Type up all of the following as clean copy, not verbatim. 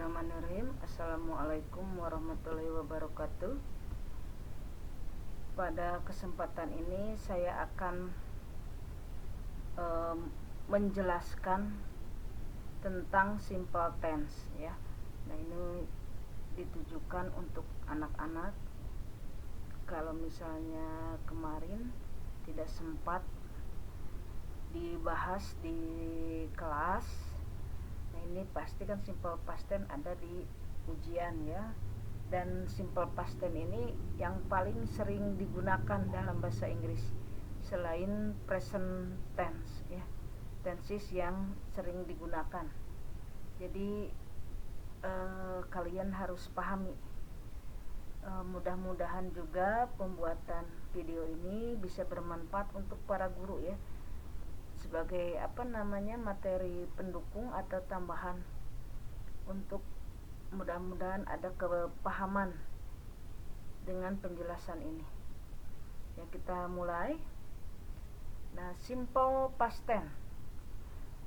Bismillahirrahmanirrahim. Assalamualaikum warahmatullahi wabarakatuh. Pada kesempatan ini saya akan menjelaskan tentang simple tense ya. Nah, ini ditujukan untuk anak-anak. Kalau misalnya kemarin tidak sempat dibahas di kelas, nah ini pasti kan simple past tense ada di ujian ya. Dan simple past tense ini yang paling sering digunakan dalam bahasa Inggris selain present tense ya. Tenses yang sering digunakan. Jadi kalian harus pahami. Mudah-mudahan juga pembuatan video ini bisa bermanfaat untuk para guru ya, sebagai materi pendukung atau tambahan untuk mudah-mudahan ada kepahaman dengan penjelasan ini. Ya, kita mulai. Nah, simple past tense.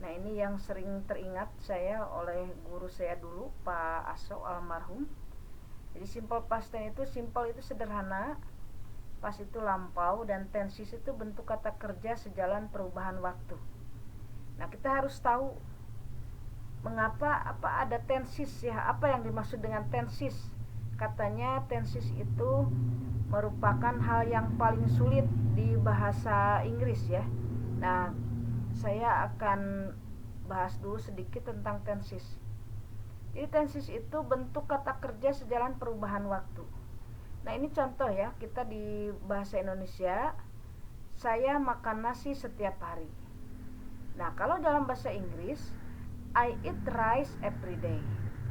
Nah, ini yang sering teringat saya oleh guru saya dulu, Pak Aso almarhum. Jadi simple past tense itu, simple itu sederhana, past itu lampau, dan tenses itu bentuk kata kerja sejalan perubahan waktu. Nah, kita harus tahu mengapa ada tenses ya, apa yang dimaksud dengan tenses. Katanya tenses itu merupakan hal yang paling sulit di bahasa Inggris ya. Nah, saya akan bahas dulu sedikit tentang tenses. Jadi tenses itu bentuk kata kerja sejalan perubahan waktu. Nah, ini contoh ya, kita di bahasa Indonesia, saya makan nasi setiap hari. Nah, kalau dalam bahasa Inggris, I eat rice every day.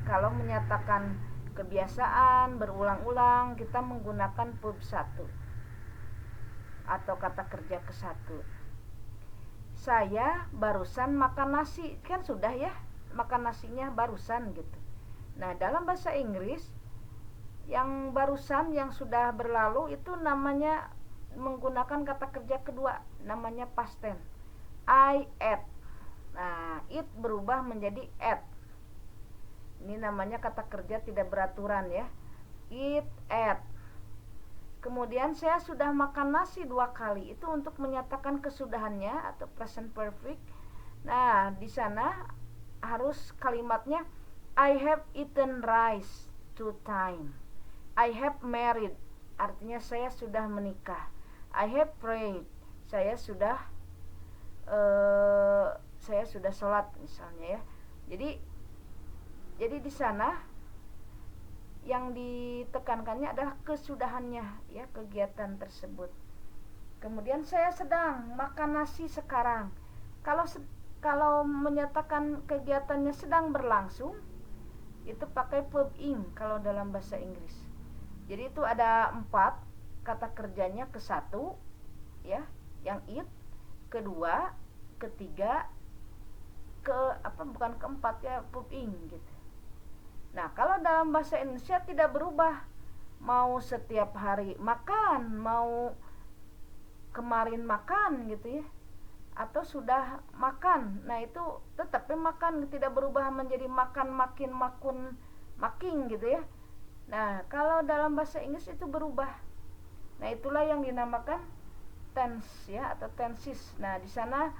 Kalau menyatakan kebiasaan berulang-ulang, kita menggunakan verb 1 atau kata kerja ke-1. Saya barusan makan nasi, kan sudah ya, makan nasinya barusan gitu. Nah, dalam bahasa Inggris, yang barusan, yang sudah berlalu itu namanya menggunakan kata kerja kedua, namanya past tense. I ate. Nah, it berubah menjadi ate. Ini namanya kata kerja tidak beraturan ya. Eat, ate. Kemudian saya sudah makan nasi 2 kali. Itu untuk menyatakan kesudahannya atau present perfect. Nah, di sana harus kalimatnya I have eaten rice 2 times. I have married, artinya saya sudah menikah. I have prayed, saya sudah sholat misalnya ya. Jadi di sana yang ditekankannya adalah kesudahannya ya, kegiatan tersebut. Kemudian saya sedang makan nasi sekarang. Kalau menyatakan kegiatannya sedang berlangsung, itu pakai verb ing kalau dalam bahasa Inggris. Jadi itu ada 4 kata kerjanya, ke-1 ya, yang it, kedua, ketiga, bukan keempat ya, verb ing gitu. Nah, kalau dalam bahasa Indonesia tidak berubah, mau setiap hari makan, mau kemarin makan gitu ya, atau sudah makan. Nah, itu tetap makan, tidak berubah menjadi makan, makin, makun, making gitu ya. Nah, kalau dalam bahasa Inggris itu berubah. Nah, itulah yang dinamakan tense ya, atau tenses. Nah, di sana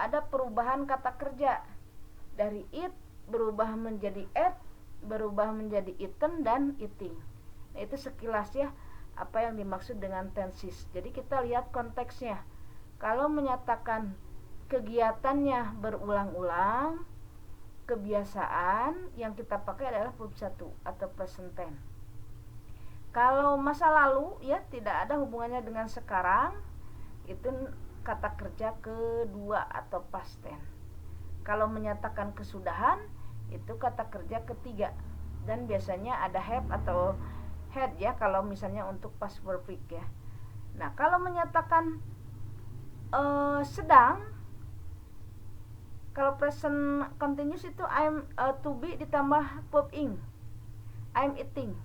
ada perubahan kata kerja dari it berubah menjadi ate, berubah menjadi eaten dan eating. Nah, itu sekilas ya apa yang dimaksud dengan tenses. Jadi kita lihat konteksnya. Kalau menyatakan kegiatannya berulang-ulang, kebiasaan, yang kita pakai adalah verb 1 atau present tense. Kalau masa lalu ya, tidak ada hubungannya dengan sekarang, itu kata kerja kedua atau past tense. Kalau menyatakan kesudahan, itu kata kerja ketiga, dan biasanya ada have atau had ya kalau misalnya untuk past perfect ya. Nah, kalau menyatakan sedang, kalau present continuous itu I'm to be ditambah verb ing, I'm eating.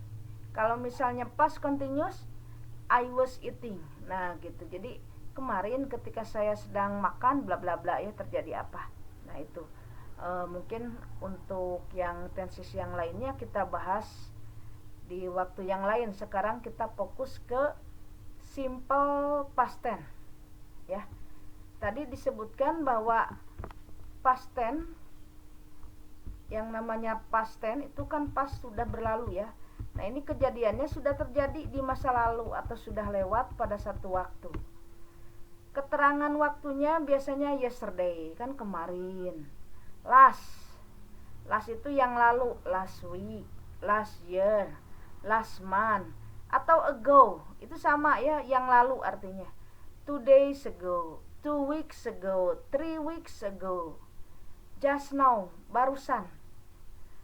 Kalau misalnya past continuous, I was eating. Nah gitu. Jadi kemarin ketika saya sedang makan bla bla bla ya, terjadi apa. Nah itu. Mungkin untuk yang tenses yang lainnya kita bahas di waktu yang lain. Sekarang kita fokus ke simple past tense ya. Tadi disebutkan bahwa past tense, yang namanya past tense itu kan pas sudah berlalu ya. Nah, ini kejadiannya sudah terjadi di masa lalu atau sudah lewat pada satu waktu. Keterangan waktunya biasanya yesterday, kan kemarin. Last itu yang lalu, last week, last year, last month, atau ago, itu sama ya, yang lalu artinya. 2 days ago, 2 weeks ago, 3 weeks ago, just now, barusan,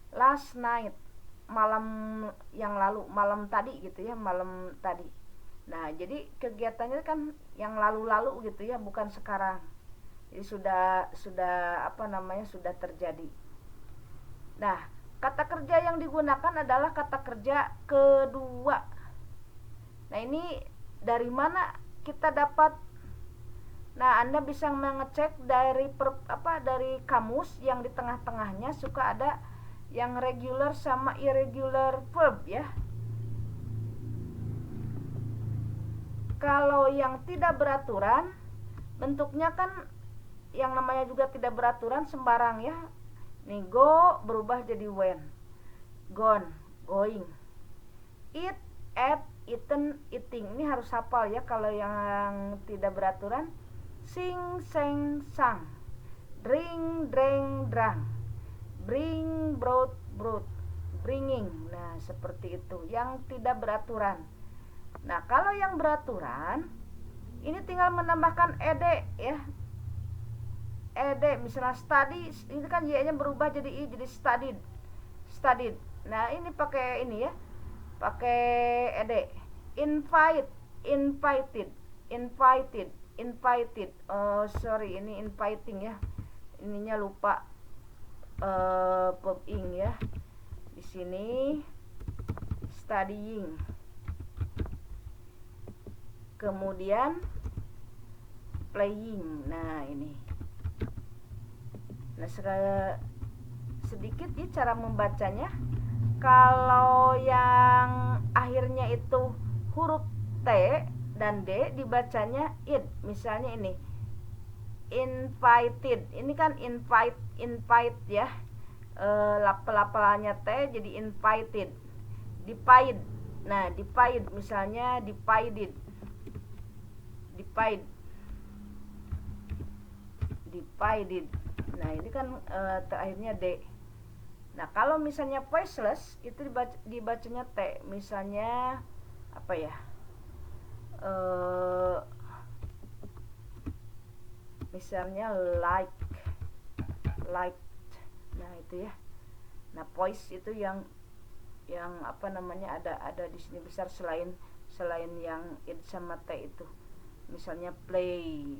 last night, malam yang lalu, malam tadi gitu ya, malam tadi. Nah, jadi kegiatannya kan yang lalu-lalu gitu ya, bukan sekarang. Jadi sudah sudah terjadi. Nah, kata kerja yang digunakan adalah kata kerja kedua. Nah, ini dari mana kita dapat? Nah, Anda bisa mengecek dari dari kamus yang di tengah-tengahnya suka ada yang regular sama irregular verb ya. Kalau yang tidak beraturan, bentuknya kan yang namanya juga tidak beraturan sembarang ya. Nih, go berubah jadi went, gone, going, eat, ate, eaten, eating. Ini harus hafal ya kalau yang tidak beraturan. Sing, sang, sang, drink, drank, drunk, bring, brought, brought, bringing. Nah, seperti itu yang tidak beraturan. Nah, kalau yang beraturan ini tinggal menambahkan ed ya. Ed, misalnya study, ini kan y-nya berubah jadi i, jadi studied. Studied. Nah, ini pakai ini ya. Pakai ed. Invite, invited, invited, invited. Sorry, ini inviting ya. Ininya lupa verb ing ya. Di sini studying. Kemudian playing. Nah, ini. Nah, sedikit ya cara membacanya. Kalau yang akhirnya itu huruf T dan D dibacanya id. Misalnya ini invited. Ini kan invite ya. Lapalanya T jadi invited. Divide. Nah, divide misalnya divided. Divided. Nah, ini kan terakhirnya D. Nah, kalau misalnya voiceless itu dibacanya T. Misalnya apa ya? Misalnya like. Nah, itu ya. Nah, voice itu yang ada di sini besar selain yang id sama T itu. Misalnya played.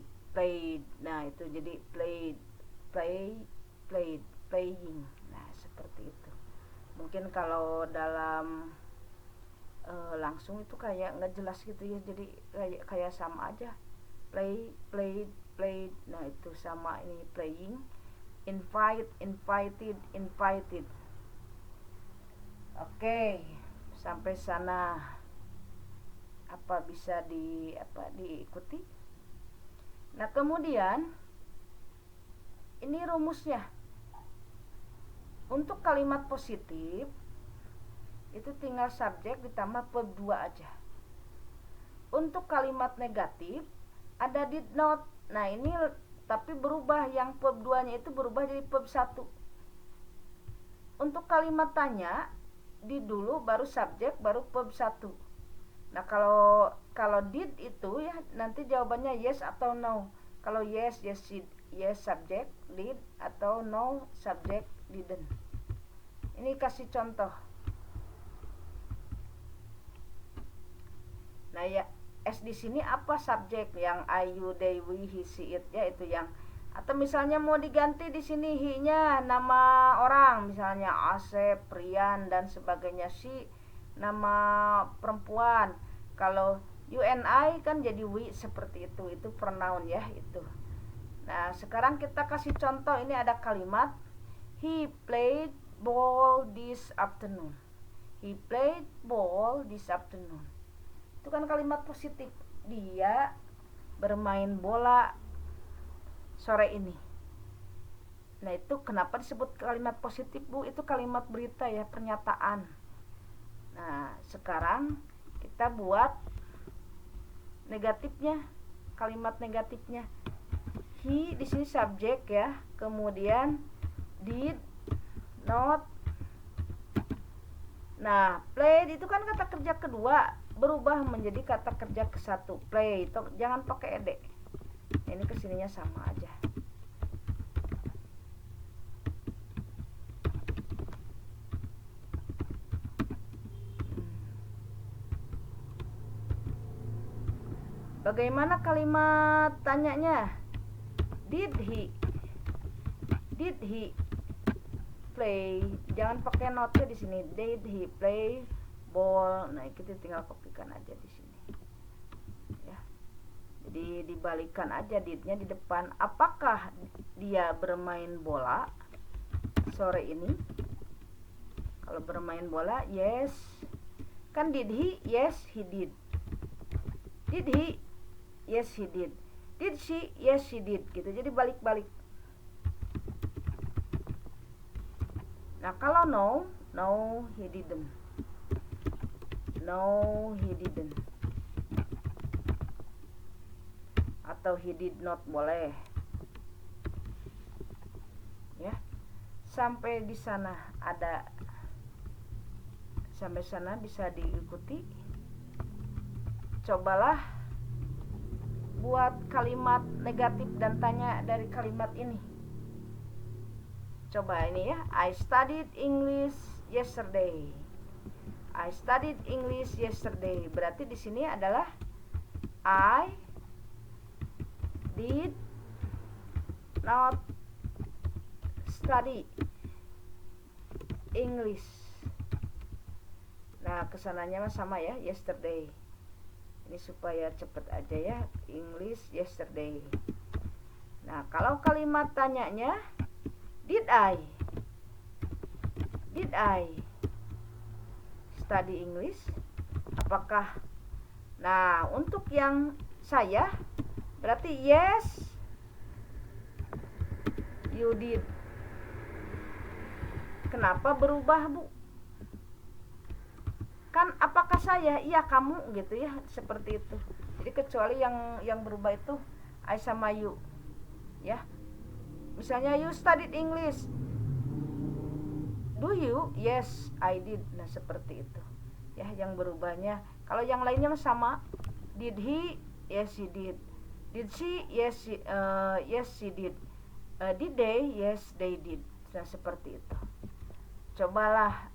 Nah, itu jadi played, playing. Nah, seperti itu. Mungkin kalau dalam langsung itu kayak nggak jelas gitu ya, jadi kayak sama aja. Played. Nah, itu sama ini playing. Invite, invited. Oke, sampai sana bisa diikuti. Nah, kemudian ini rumusnya. Untuk kalimat positif itu tinggal subjek ditambah verb 2 aja. Untuk kalimat negatif ada did not. Nah, ini tapi berubah, yang verb 2-nya itu berubah jadi verb 1. Untuk kalimat tanya did dulu baru subjek baru verb 1. Nah, kalau did itu ya nanti jawabannya yes atau no. Kalau yes subject did, atau no subject didn't. Ini kasih contoh. Nah, ya S di sini apa subjek? Yang I, you, they, we, he, she, it ya, itu yang. Atau misalnya mau diganti di sini he-nya nama orang, misalnya Asep, Prian dan sebagainya. She nama perempuan. Kalau you and I kan jadi we, seperti itu pronoun ya itu. Nah, sekarang kita kasih contoh. Ini ada kalimat He played ball this afternoon. He played ball this afternoon. Itu kan kalimat positif. Dia bermain bola sore ini. Nah, itu kenapa disebut kalimat positif, Bu? Itu kalimat berita ya, pernyataan. Nah, sekarang kita buat negatifnya, kalimat negatifnya. He di sini subjek ya. Kemudian did not. Nah, played itu kan kata kerja kedua, berubah menjadi kata kerja ke satu. Play itu jangan pakai ed. Ini kesininya sama aja. Bagaimana kalimat tanyanya? Did he play? Jangan pakai note di sini. Did he play ball? Nah, kita tinggal kopikan aja di sini. Ya. Jadi dibalikan aja didnya di depan. Apakah dia bermain bola sore ini? Kalau bermain bola, yes. Kan did he? Yes, he did. Did he? Yes, he did. Did she? Yes, she did. Gitu. Jadi balik-balik. Nah, kalau no, he didn't. No, he didn't. Atau he did not boleh. Ya. Sampai di sana ada. Sampai sana bisa diikuti. Cobalah buat kalimat negatif dan tanya dari kalimat ini. Coba ini ya. I studied English yesterday. I studied English yesterday. Berarti di sini adalah I did not study English. Nah, kesananya sama ya, yesterday. Ini supaya cepet aja ya, English yesterday. Nah, kalau kalimat tanyanya, did I study English? Apakah? Nah, untuk yang saya berarti yes, you did. Kenapa berubah, Bu? Kan apakah saya? Iya, kamu gitu ya, seperti itu. Jadi kecuali yang berubah itu I sama you. Ya. Misalnya you studied English. Do you? Yes, I did. Nah, seperti itu. Ya, yang berubahnya. Kalau yang lainnya sama. Did he? Yes, he did. Did she? Yes, she did. Did they? Yes, they did. Nah, seperti itu. Cobalah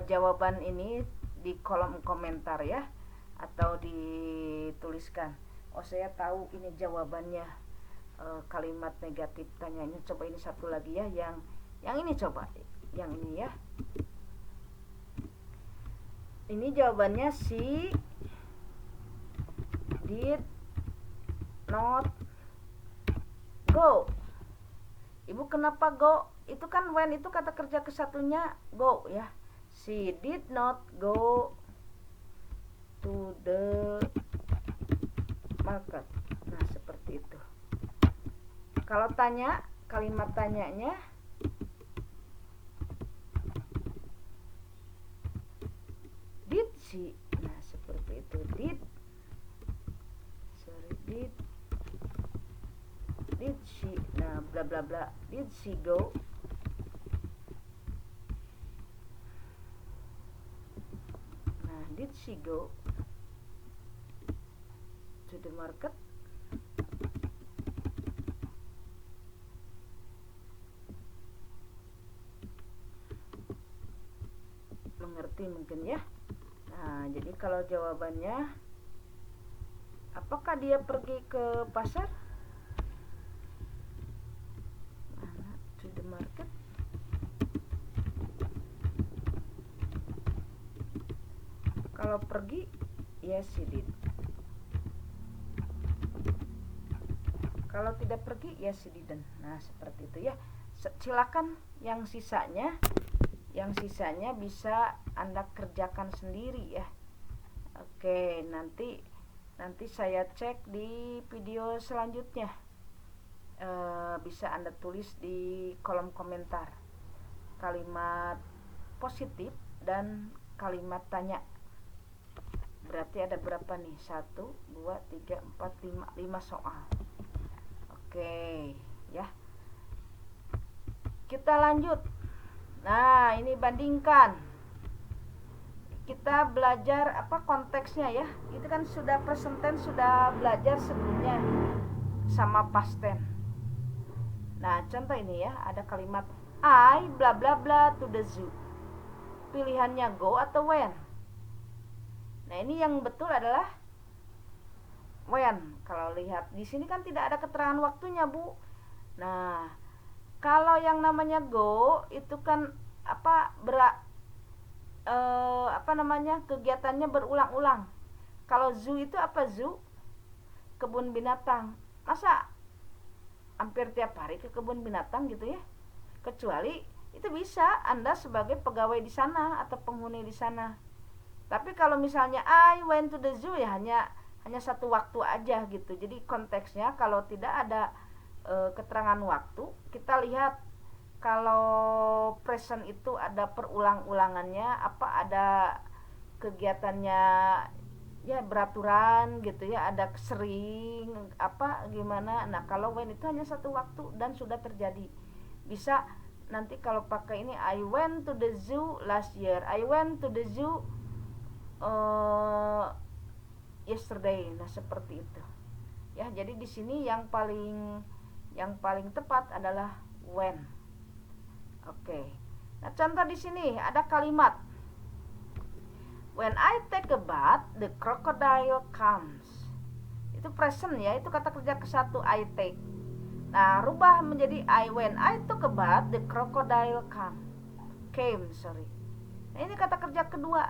jawaban ini di kolom komentar ya, atau dituliskan. Oh, saya tahu ini jawabannya. Kalimat negatif tanyanya. Coba ini satu lagi ya, yang ini coba, yang ini ya. Ini jawabannya she did not go. Ibu kenapa go? Itu kan when itu kata kerja kesatunya go ya. She did not go to the market. Nah, seperti itu. Kalau tanya, kalimat tanyanya did she? Nah, seperti itu. Did she? Nah, bla bla bla. Did she go? Nah, did she go to the market? Mengerti mungkin ya. Nah, jadi kalau jawabannya, apakah dia pergi ke pasar? To the market. Kalau pergi, yes she did. Kalau tidak pergi, yes she didn't. Nah, seperti itu ya. silakan yang sisanya bisa Anda kerjakan sendiri ya. Oke, nanti saya cek di video selanjutnya. Bisa Anda tulis di kolom komentar kalimat positif dan kalimat tanya. Berarti ada berapa nih? 1, 2, 3, 4, 5 soal. Oke ya, kita lanjut. Nah, ini bandingkan. Kita belajar apa konteksnya ya. Itu kan sudah present tense, sudah belajar sebelumnya sama past tense. Nah, contoh ini ya, ada kalimat I bla bla bla to the zoo. Pilihannya go atau when. Nah, ini yang betul adalah when. Kalau lihat di sini kan tidak ada keterangan waktunya, Bu. Nah, kalau yang namanya go itu kan kegiatannya berulang-ulang. Kalau zoo itu apa? Zoo, kebun binatang. Masa hampir tiap hari ke kebun binatang gitu ya? Kecuali itu bisa Anda sebagai pegawai di sana atau penghuni di sana. Tapi kalau misalnya I went to the zoo ya hanya satu waktu aja gitu. Jadi konteksnya kalau tidak ada keterangan waktu, kita lihat kalau present itu ada perulang-ulangannya, ada kegiatannya ya beraturan gitu ya, ada sering gimana. Nah, kalau when itu hanya satu waktu dan sudah terjadi. Bisa nanti kalau pakai ini I went to the zoo last year, I went to the zoo yesterday. Nah, seperti itu. Ya, jadi di sini yang paling tepat adalah when. Oke. Nah, contoh di sini ada kalimat when I take a bath, the crocodile comes. Itu present ya, itu kata kerja ke-1 I take. Nah, rubah menjadi when I took a bath, the crocodile came. Nah, ini kata kerja kedua.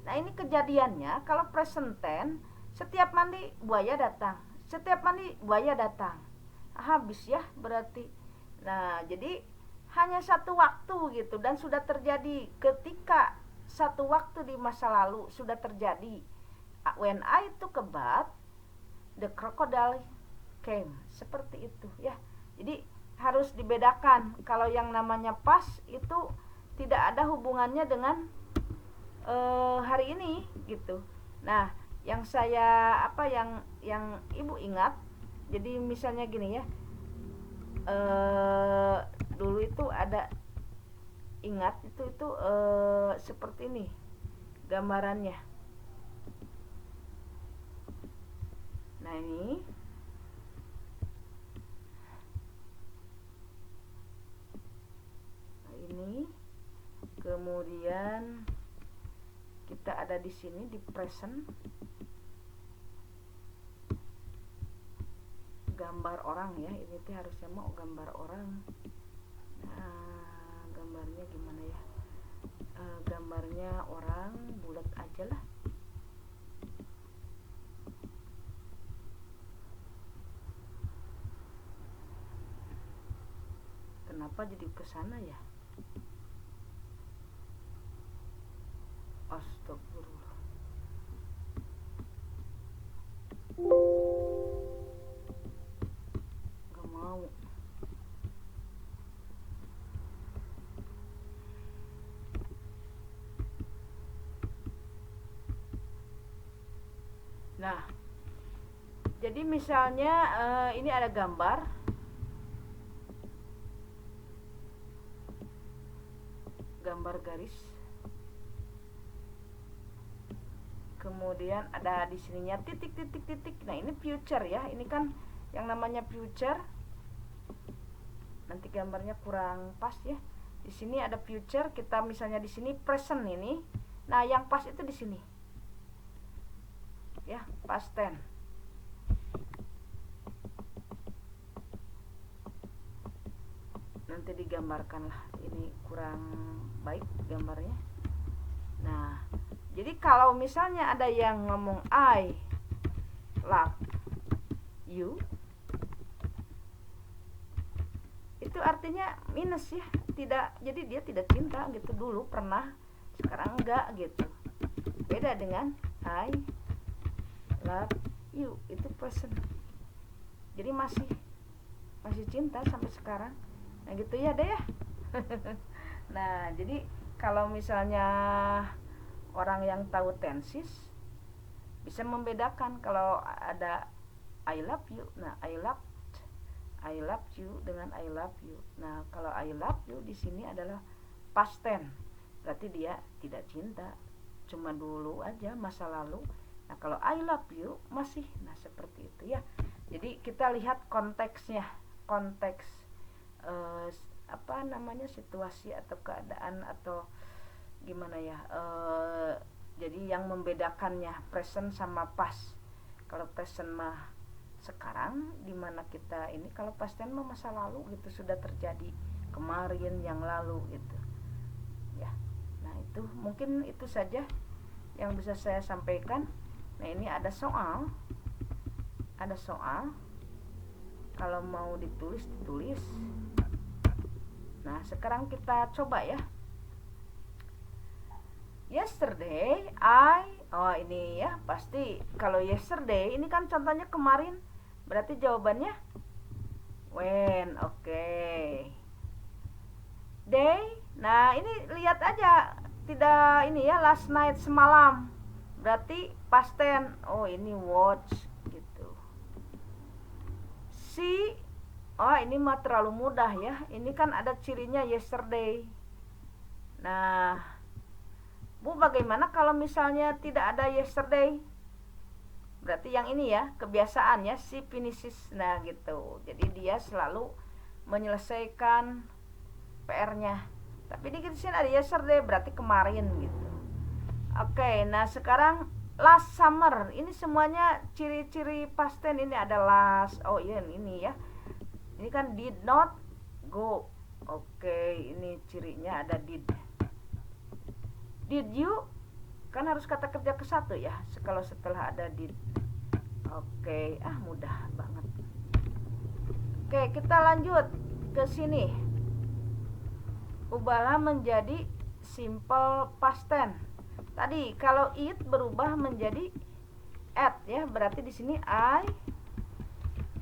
Nah, ini kejadiannya kalau present tense, setiap mandi buaya datang. Setiap mandi buaya datang. Habis ya berarti. Nah, jadi hanya satu waktu gitu dan sudah terjadi ketika satu waktu di masa lalu sudah terjadi. When I took a bath, the crocodile came. Seperti itu ya. Jadi harus dibedakan. Kalau yang namanya past itu tidak ada hubungannya dengan hari ini gitu. Nah, yang saya yang Ibu ingat, jadi misalnya gini ya, dulu itu ada, ingat itu seperti ini gambarannya. Nah, ini kemudian kita ada di sini di present, gambar orang ya. Ini tuh harusnya mau gambar orang. Nah, gambarnya gimana ya? Gambarnya orang bulat aja lah. Kenapa jadi kesana ya? Astagfirullah. Gak mau. Nah, jadi misalnya ini ada gambar. Gambar garis. Kemudian ada di sininya titik. Nah, ini future ya. Ini kan yang namanya future. Nanti gambarnya kurang pas ya. Di sini ada future, kita misalnya di sini present ini. Nah, yang pas itu di sini. Ya, past tense. Nanti digambarkan lah. Ini kurang baik gambarnya. Nah, jadi kalau misalnya ada yang ngomong I love you, itu itu artinya minus ya, tidak, jadi dia tidak cinta gitu. Dulu pernah, sekarang enggak gitu. Beda dengan I love you, itu present, jadi masih cinta sampai sekarang. Nah gitu ya deh ya. Nah jadi kalau misalnya orang yang tahu tenses bisa membedakan kalau ada I love you, nah I love you dengan I love you. Nah kalau I love you di sini adalah past tense, berarti dia tidak cinta, cuma dulu aja, masa lalu. Nah kalau I love you masih, nah seperti itu ya. Jadi kita lihat konteksnya, konteks situasi atau keadaan atau gimana ya, jadi yang membedakannya present sama past. Kalau present mah sekarang dimana kita ini, kalau past tense mah masa lalu gitu, sudah terjadi kemarin, yang lalu gitu ya. Nah itu mungkin itu saja yang bisa saya sampaikan. Nah ini ada soal kalau mau ditulis. Nah sekarang kita coba ya. Yesterday ini ya, pasti kalau yesterday ini kan contohnya kemarin, berarti jawabannya when. Oke. Day, nah ini lihat aja, tidak ini ya, last night, semalam, berarti past tense. Oh ini watch gitu. See, ini mah terlalu mudah ya, ini kan ada cirinya yesterday. Nah Bu, bagaimana kalau misalnya tidak ada yesterday? Berarti yang ini ya, kebiasaan ya, si finishes. Nah gitu, jadi dia selalu menyelesaikan PR-nya. Tapi di sini ada yesterday, berarti kemarin gitu. Oke, nah sekarang last summer. Ini semuanya ciri-ciri past tense, ini ada last. Oh iya ini ya, ini kan did not go. Oke, ini cirinya ada did. Did you, kan harus kata kerja ke satu ya, kalau setelah ada did. Oke, mudah banget. Oke, kita lanjut ke sini. Ubahlah menjadi simple past tense. Tadi kalau eat berubah menjadi ate ya, berarti di sini I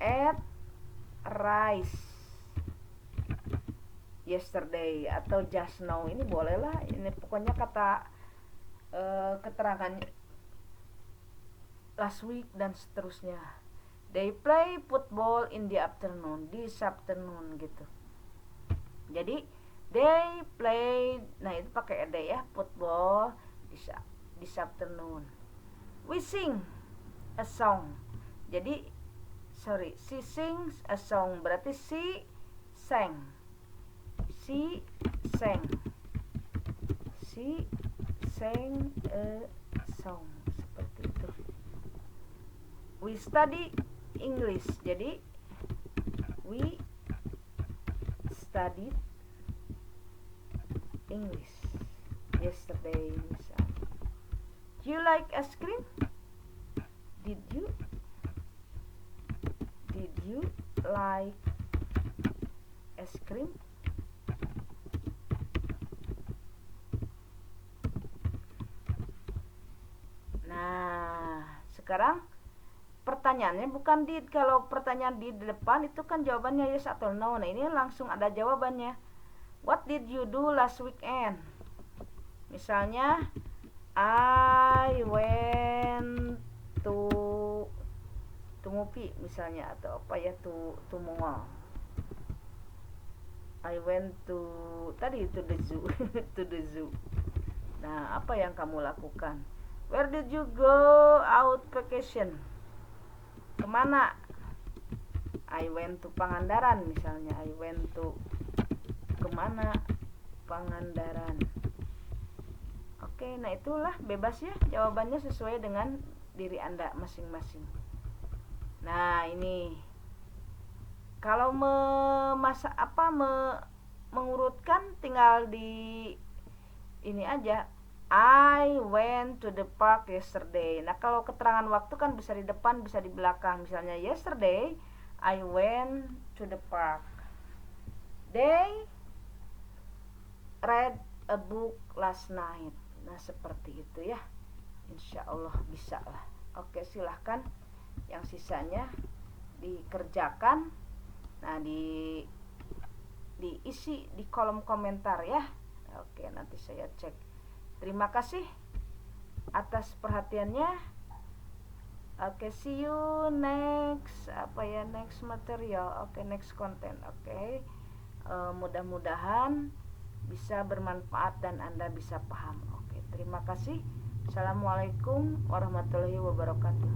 ate rice yesterday atau just now, ini boleh lah, ini pokoknya kata keterangannya last week dan seterusnya. They play football in the afternoon, this afternoon gitu. Jadi they play, nah itu pakai ed ya, football this afternoon. We sing a song, jadi she sings a song, berarti she sang a song, seperti itu. We study English, jadi we studied English yesterday misalnya. Do you like ice cream? Did you like ice cream? Nah, sekarang pertanyaannya bukan did. Kalau pertanyaan di depan itu kan jawabannya yes atau no. Nah, ini langsung ada jawabannya. What did you do last weekend? Misalnya, I went to movie misalnya, atau apa ya, to mall. I went to the zoo. To the zoo. Nah, apa yang kamu lakukan? Where did you go out vacation? Kemana? I went to Pangandaran misalnya. I went to kemana? Pangandaran. Oke, nah itulah bebas ya, jawabannya sesuai dengan diri Anda masing-masing. Nah ini kalau mengurutkan tinggal di ini aja, I went to the park yesterday. Nah kalau keterangan waktu kan bisa di depan bisa di belakang. Misalnya yesterday I went to the park. They read a book last night. Nah seperti itu ya, insya Allah bisa lah. Oke, silahkan yang sisanya dikerjakan. Nah diisi di kolom komentar ya. Oke, nanti saya cek. Terima kasih atas perhatiannya. Oke, see you next next material. Oke, next content. Oke, mudah-mudahan bisa bermanfaat dan Anda bisa paham. Oke, terima kasih. Assalamualaikum warahmatullahi wabarakatuh.